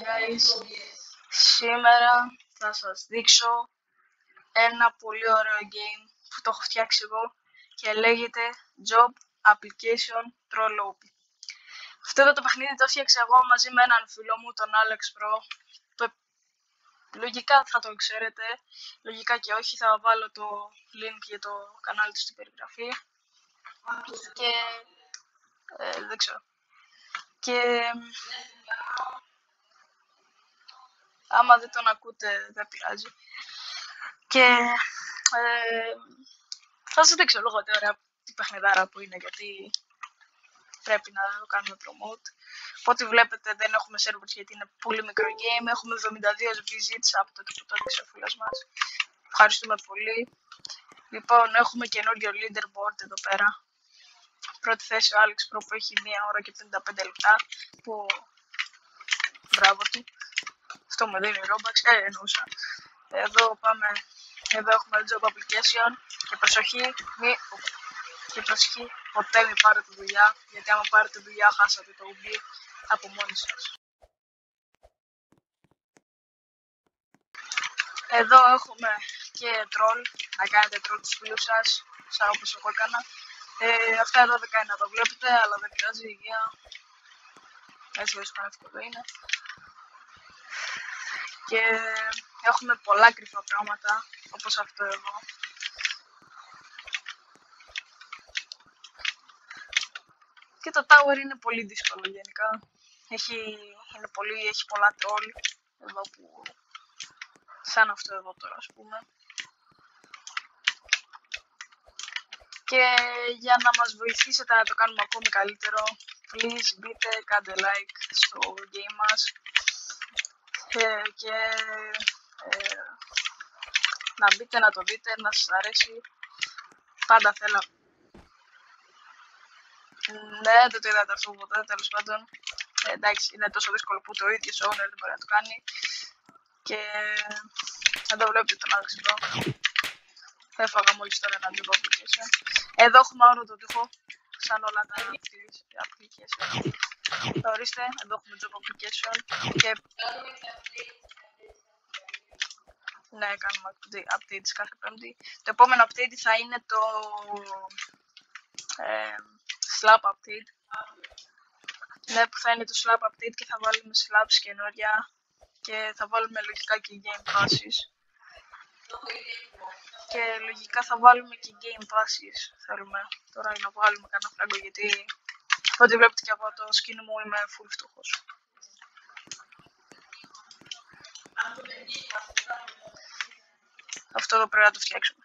Guys, σήμερα θα σας δείξω ένα πολύ ωραίο game που το έχω φτιάξει εγώ και λέγεται Job Application Troll OP. Αυτό εδώ το παιχνίδι το έφτιαξα εγώ μαζί με έναν φίλο μου, τον Alex Pro. Λογικά θα το ξέρετε, λογικά και όχι, θα βάλω το link για το κανάλι του στην περιγραφή. Και δεν ξέρω. Και άμα δεν τον ακούτε δεν πειράζει. Και θα σας δείξω λιγότερα τι παιχνιδάρα που είναι, γιατί πρέπει να το κάνουμε promote. Οπότε βλέπετε δεν έχουμε servers γιατί είναι πολύ μικρό game. Έχουμε 72 visits από τότε που το έδειξε ο φίλος μας. Ευχαριστούμε πολύ. Λοιπόν, έχουμε καινούριο leaderboard εδώ πέρα. Πρώτη θέση ο Alex Pro που έχει 1 ώρα και 55 λεπτά. Που μπράβο του. Αυτό μου δίνει Robux. Εννοούσα. Εδώ πάμε. Εδώ έχουμε job application. Και προσοχή, ποτέ μην πάρετε δουλειά. Γιατί άμα πάρετε δουλειά χάσατε το OB από μόνοι σας. Εδώ έχουμε και troll. Να κάνετε troll τους φίλους σας. Σαν όπως εγώ έκανα. Αυτά εδώ δεν κάνει να το βλέπετε, αλλά δεν πειράζει, υγεία. Έτσι όσο εύκολο είναι. Και έχουμε πολλά κρυφά πράγματα, όπως αυτό εδώ. Και το tower είναι πολύ δύσκολο γενικά. Έχει πολλά troll, εδώ που... σαν αυτό εδώ τώρα ας πούμε. Και για να μας βοηθήσετε να το κάνουμε ακόμη καλύτερο, please μπείτε, κάντε like στο game μας και να μπείτε να το δείτε, να σας αρέσει. Πάντα θέλω. Ναι, δεν το είδατε αυτό ποτέ, τέλος πάντων. Εντάξει, είναι τόσο δύσκολο που το ίδιο ο owner δεν μπορεί να το κάνει. Και εδώ βλέπετε τον Alex Pro. Θα έφαγα μόλις τώρα ένα job application. Εδώ έχουμε όλο το τοίχο, σαν όλα τα application. Ορίστε, εδώ έχουμε job application και... ναι, κάνουμε updates κάθε πέμπτη. Το επόμενο update θα είναι το slab update. Ναι, που θα είναι το slab update και θα βάλουμε slabs καινούρια και θα βάλουμε λογικά και game passes. Και λογικά θα βάλουμε και game passes. Θέλουμε τώρα να βάλουμε κανένα φράγκο, γιατί ό,τι βλέπετε και από το skin μου είμαι full φτωχός. Αυτό εδώ πρέπει να το φτιάξουμε.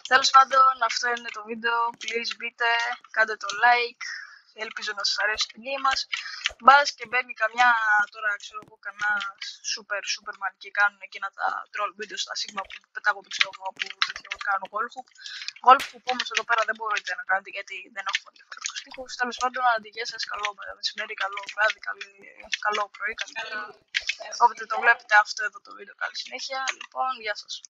Τέλος πάντων, αυτό είναι το βίντεο. Please μπείτε, κάντε το like. Ελπίζω να σας αρέσει το game μας. Μπας και μπαίνει καμιά τώρα, ξέρω εγώ, κανένα superman και κάνουν εκείνα τα troll videos στα Sigma που πετάγονται, ξέρω εγώ, που τέτοιο κάνουν golf που όμως εδώ πέρα δεν μπορείτε να κάνετε γιατί δεν έχουμε διαφορετικούς τοίχους. Τέλος πάντων, αντιγεία σας, καλό μεσημέρι, καλό βράδυ, καλό πρωί, καλή μέρα. Όποτε το βλέπετε αυτό εδώ το βίντεο, καλή συνέχεια. Λοιπόν, γεια σας.